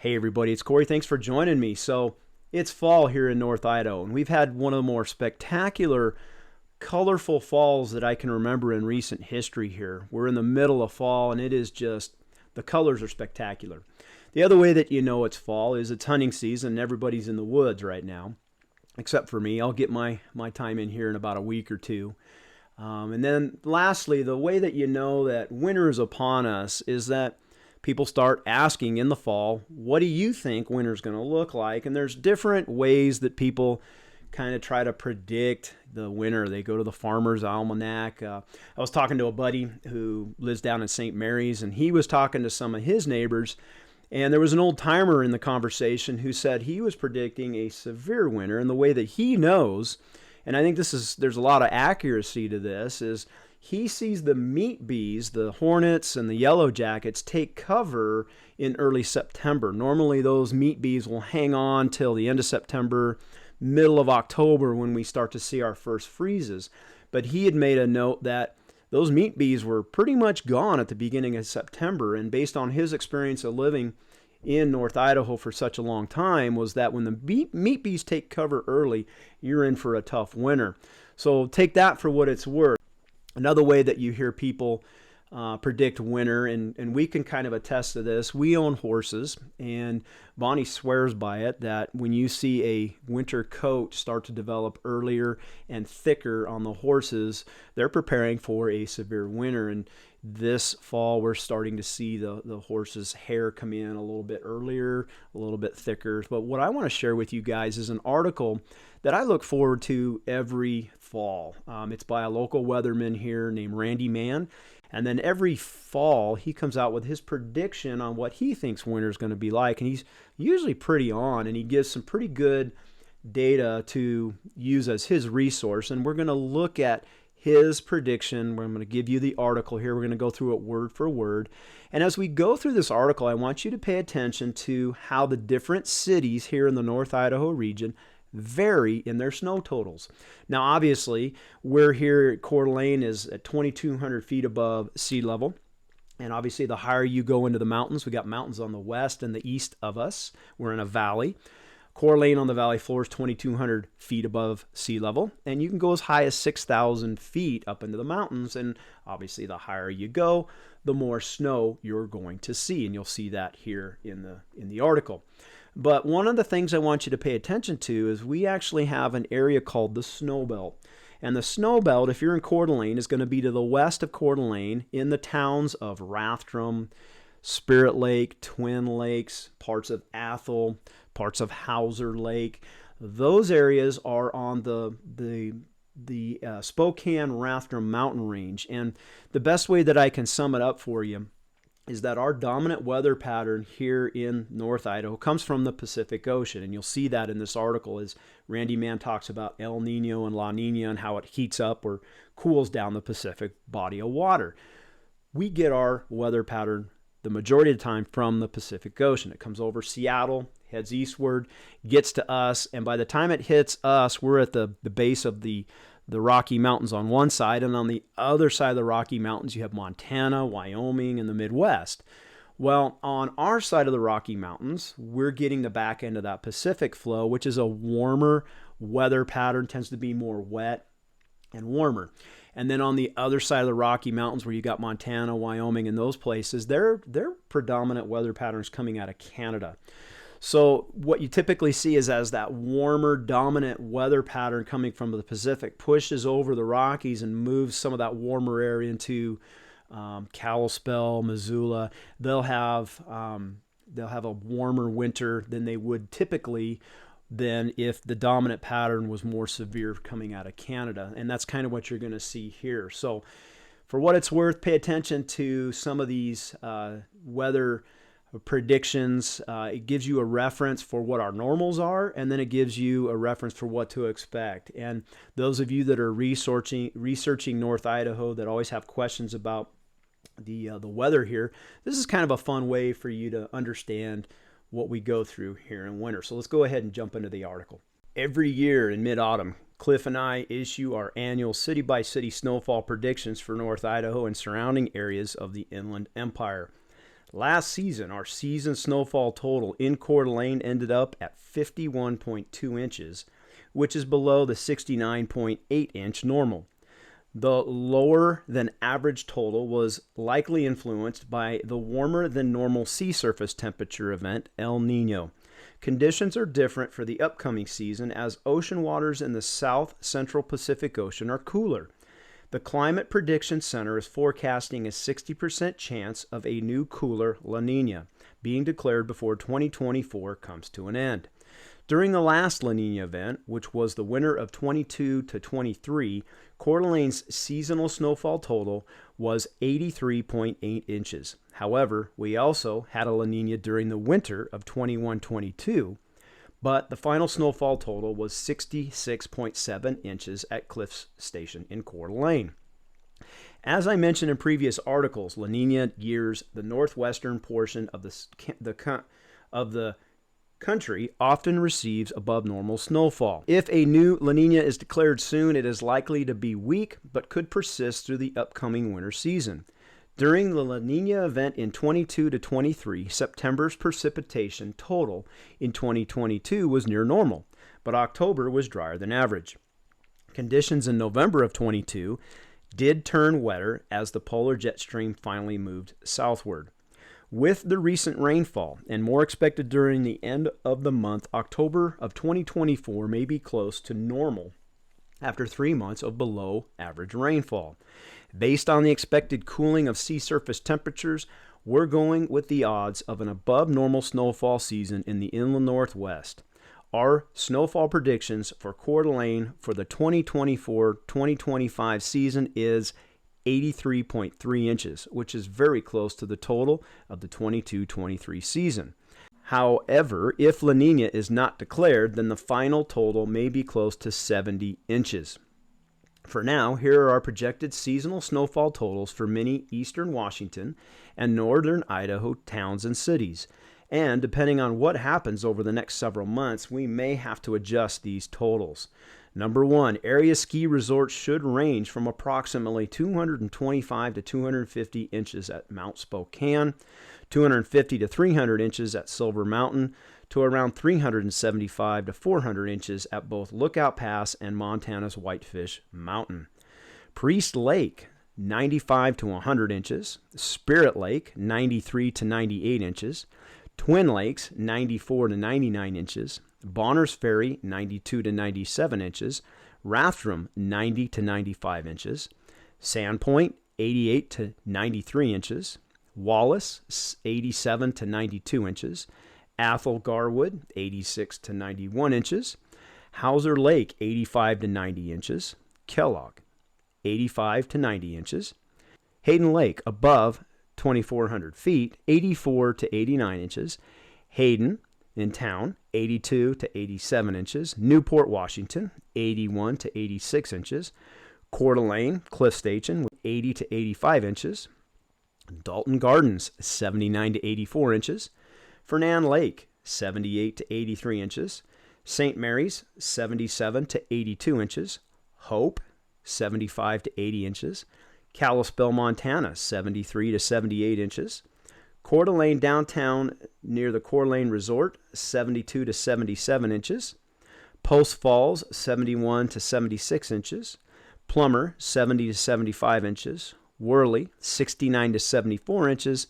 Hey everybody, it's Kory. Thanks for joining me. So it's fall here in North Idaho, and we've had one of the more spectacular, colorful falls that I can remember in recent history here. We're in the middle of fall, and it is just, the colors are spectacular. The other way that you know it's fall is it's hunting season, and everybody's in the woods right now, except for me. I'll get my time in here in about a week or two. And then lastly, the way that you know that winter is upon us is that people start asking in the fall, what do you think winter's going to look like? And there's different ways that people kind of try to predict the winter. They go to the Farmer's Almanac. I was talking to a buddy who lives down in St. Mary's, and he was talking to some of his neighbors, and there was an old timer in the conversation who said he was predicting a severe winter. And the way that he knows, and I think there's a lot of accuracy to this, is he sees the meat bees, the hornets and the yellow jackets, take cover in early September. Normally those meat bees will hang on till the end of September, middle of October, when we start to see our first freezes. But he had made a note that those meat bees were pretty much gone at the beginning of September, and based on his experience of living in North Idaho for such a long time, was that when the meat bees take cover early, you're in for a tough winter. So take that for what it's worth. Another way that you hear people predict winter, and we can kind of attest to this, we own horses, and Bonnie swears by it, that when you see a winter coat start to develop earlier and thicker on the horses, they're preparing for a severe winter. And this fall, we're starting to see the horse's hair come in a little bit earlier, a little bit thicker. But what I want to share with you guys is an article that I look forward to every fall. It's by a local weatherman here named Randy Mann. And then every fall, he comes out with his prediction on what he thinks winter is going to be like. And he's usually pretty on, and he gives some pretty good data to use as his resource. And we're going to look at his prediction. I'm going to give you the article here. We're going to go through it word for word. And as we go through this article, I want you to pay attention to how the different cities here in the North Idaho region vary in their snow totals. Now, obviously, we're here at Coeur is at 2,200 feet above sea level. And obviously, the higher you go into the mountains, we got mountains on the west and the east of us. We're in a valley. Coeur on the valley floor is 2,200 feet above sea level, and you can go as high as 6,000 feet up into the mountains. And obviously, the higher you go, the more snow you're going to see, and you'll see that here in the article. But one of the things I want you to pay attention to is we actually have an area called the Snow Belt. And the Snow Belt, if you're in Coeur d'Alene, is going to be to the west of Coeur d'Alene in the towns of Rathdrum, Spirit Lake, Twin Lakes, parts of Athol, parts of Hauser Lake. Those areas are on the Spokane-Rathdrum mountain range. And the best way that I can sum it up for you is that our dominant weather pattern here in North Idaho comes from the Pacific Ocean. And you'll see that in this article as Randy Mann talks about El Nino and La Nina and how it heats up or cools down the Pacific body of water. We get our weather pattern the majority of the time from the Pacific Ocean. It comes over Seattle, heads eastward, gets to us, and by the time it hits us, we're at the base of the Rocky Mountains on one side, and on the other side of the Rocky Mountains, you have Montana, Wyoming, and the Midwest. Well, on our side of the Rocky Mountains, we're getting the back end of that Pacific flow, which is a warmer weather pattern, tends to be more wet and warmer. And then on the other side of the Rocky Mountains, where you got Montana, Wyoming, and those places, they're predominant weather patterns coming out of Canada. So what you typically see is as that warmer, dominant weather pattern coming from the Pacific pushes over the Rockies and moves some of that warmer air into Kalispell, Missoula, they'll have a warmer winter than they would typically than if the dominant pattern was more severe coming out of Canada. And that's kind of what you're going to see here. So for what it's worth, pay attention to some of these weather predictions. It gives you a reference for what our normals are, and then it gives you a reference for what to expect. And those of you that are researching North Idaho, that always have questions about the weather here, this is kind of a fun way for you to understand what we go through here in winter. So let's go ahead and jump into the article. Every year in mid-autumn, Cliff and I issue our annual city-by-city snowfall predictions for North Idaho and surrounding areas of the Inland Empire. Last season, our season snowfall total in Coeur d'Alene ended up at 51.2 inches, which is below the 69.8 inch normal. The lower than average total was likely influenced by the warmer than normal sea surface temperature event, El Nino. Conditions are different for the upcoming season as ocean waters in the south central Pacific Ocean are cooler. The Climate Prediction Center is forecasting a 60% chance of a new cooler La Nina being declared before 2024 comes to an end. During the last La Nina event, which was the winter of 22 to 23, Coeur d'Alene's seasonal snowfall total was 83.8 inches. However, we also had a La Nina during the winter of 21-22, but the final snowfall total was 66.7 inches at Cliffs Station in Coeur d'Alene. As I mentioned in previous articles, La Nina years the northwestern portion of the country often receives above normal snowfall. If a new La Nina is declared soon, it is likely to be weak but could persist through the upcoming winter season. During the La Nina event in 22 to 23, September's precipitation total in 2022 was near normal, but October was drier than average. Conditions in November of 22 did turn wetter as the polar jet stream finally moved southward. With the recent rainfall and more expected during the end of the month, October of 2024 may be close to normal after 3 months of below average rainfall. Based on the expected cooling of sea surface temperatures, we're going with the odds of an above normal snowfall season in the inland northwest. Our snowfall predictions for Coeur d'Alene for the 2024-2025 season is 83.3 inches, which is very close to the total of the 22-23 season. However, if La Nina is not declared, then the final total may be close to 70 inches. For now, here are our projected seasonal snowfall totals for many eastern Washington and northern Idaho towns and cities. And depending on what happens over the next several months, we may have to adjust these totals. Number 1, area ski resorts should range from approximately 225 to 250 inches at Mount Spokane, 250 to 300 inches at Silver Mountain, to around 375 to 400 inches at both Lookout Pass and Montana's Whitefish Mountain. Priest Lake, 95 to 100 inches, Spirit Lake, 93 to 98 inches, Twin Lakes, 94 to 99 inches, Bonners Ferry, 92 to 97 inches, Rathdrum, 90 to 95 inches, Sandpoint, 88 to 93 inches, Wallace, 87 to 92 inches, Athol Garwood, 86 to 91 inches, Hauser Lake, 85 to 90 inches, Kellogg, 85 to 90 inches, Hayden Lake, above 2,400 feet, 84 to 89 inches, Hayden, in town, 82 to 87 inches, Newport, Washington, 81 to 86 inches, Coeur d'Alene, Cliff Station, 80 to 85 inches, Dalton Gardens, 79 to 84 inches, Fernand Lake, 78 to 83 inches, St. Mary's, 77 to 82 inches, Hope, 75 to 80 inches, Kalispell, Montana, 73 to 78 inches, Coeur d'Alene downtown near the Coeur d'Alene Resort, 72 to 77 inches, Post Falls, 71 to 76 inches, Plummer, 70 to 75 inches, Worley, 69 to 74 inches,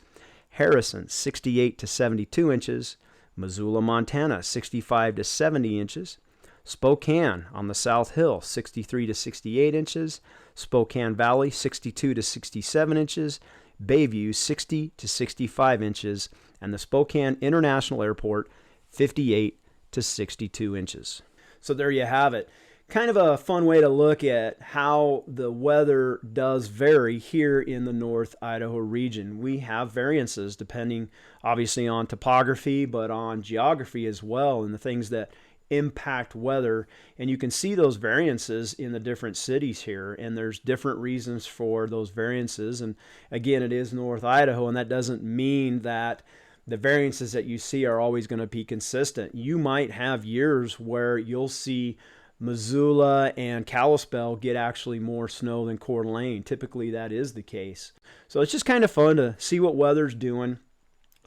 Harrison, 68 to 72 inches, Missoula, Montana, 65 to 70 inches, Spokane on the South Hill, 63 to 68 inches, Spokane Valley, 62 to 67 inches, Bayview, 60 to 65 inches, and the Spokane International Airport, 58 to 62 inches. So there you have it. Kind of a fun way to look at how the weather does vary here in the North Idaho region. We have variances depending obviously on topography, but on geography as well, and the things that impact weather. And you can see those variances in the different cities here, and there's different reasons for those variances. And again, it is North Idaho, and that doesn't mean that the variances that you see are always going to be consistent. You might have years where you'll see Missoula and Kalispell get actually more snow than Coeur d'Alene. Typically that is the case. So it's just kind of fun to see what weather's doing.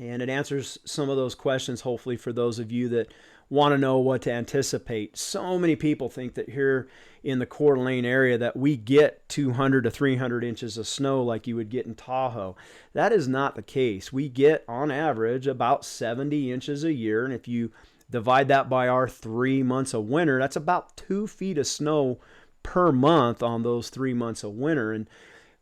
And it answers some of those questions, hopefully, for those of you that want to know what to anticipate. So many people think that here in the Coeur d'Alene area that we get 200 to 300 inches of snow like you would get in Tahoe. That is not the case. We get, on average, about 70 inches a year. And if you divide that by our 3 months of winter, that's about 2 feet of snow per month on those 3 months of winter. And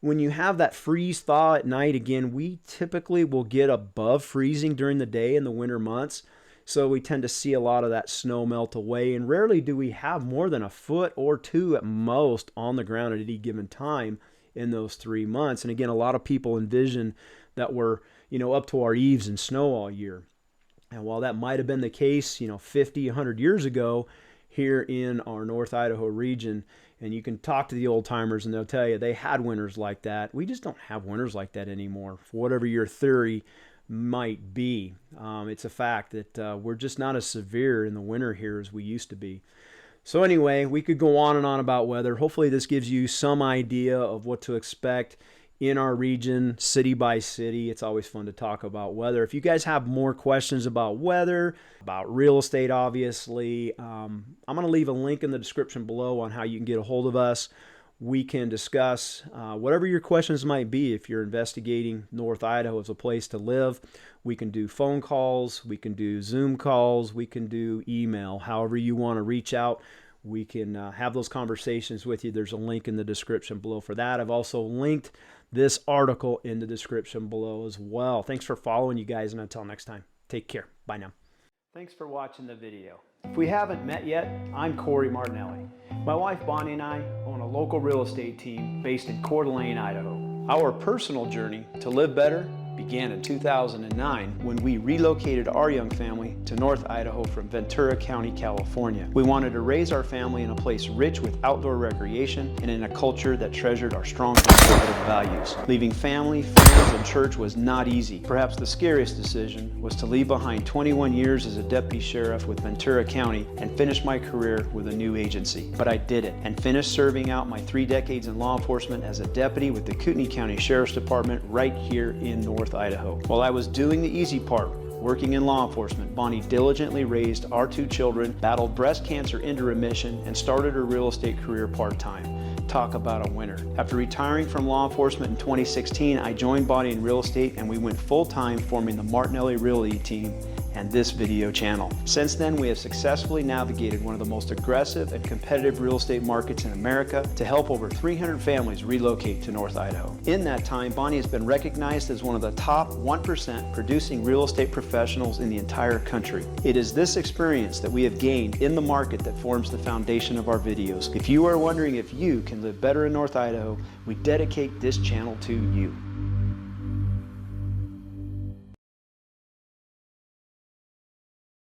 when you have that freeze thaw at night, again, we typically will get above freezing during the day in the winter months. So we tend to see a lot of that snow melt away, and rarely do we have more than a foot or two at most on the ground at any given time in those 3 months. And again, a lot of people envision that we're, up to our eaves in snow all year. And while that might have been the case, 50, 100 years ago here in our North Idaho region, and you can talk to the old timers and they'll tell you they had winters like that. We just don't have winters like that anymore, for whatever your theory might be. It's a fact that we're just not as severe in the winter here as we used to be. So anyway, we could go on and on about weather. Hopefully this gives you some idea of what to expect in our region, city by city. It's always fun to talk about weather. If you guys have more questions about weather, about real estate, obviously, I'm going to leave a link in the description below on how you can get a hold of us. We can discuss whatever your questions might be. If you're investigating North Idaho as a place to live, we can do phone calls, we can do Zoom calls, we can do email. However you want to reach out, we can have those conversations with you. There's a link in the description below for that. I've also linked this article in the description below as well. Thanks for following, you guys, and until next time, take care. Bye now. Thanks for watching the video. If we haven't met yet, I'm Kory Martinelli. My wife Bonnie and I own a local real estate team based in Coeur d'Alene, Idaho. Our personal journey to live better began in 2009 when we relocated our young family to North Idaho from Ventura County, California. We wanted to raise our family in a place rich with outdoor recreation and in a culture that treasured our strong conservative values. Leaving family, friends, and church was not easy. Perhaps the scariest decision was to leave behind 21 years as a deputy sheriff with Ventura County and finish my career with a new agency. But I did it and finished serving out my 3 decades in law enforcement as a deputy with the Kootenai County Sheriff's Department right here in North Idaho. While I was doing the easy part, working in law enforcement, Bonnie diligently raised our 2 children, battled breast cancer into remission, and started her real estate career part-time. Talk about a winner. After retiring from law enforcement in 2016, I joined Bonnie in real estate and we went full-time, forming the Martinelli Realty team and this video channel. Since then, we have successfully navigated one of the most aggressive and competitive real estate markets in America to help over 300 families relocate to North Idaho. In that time, Bonnie has been recognized as one of the top 1% producing real estate professionals in the entire country. It is this experience that we have gained in the market that forms the foundation of our videos. If you are wondering if you can live better in North Idaho, we dedicate this channel to you.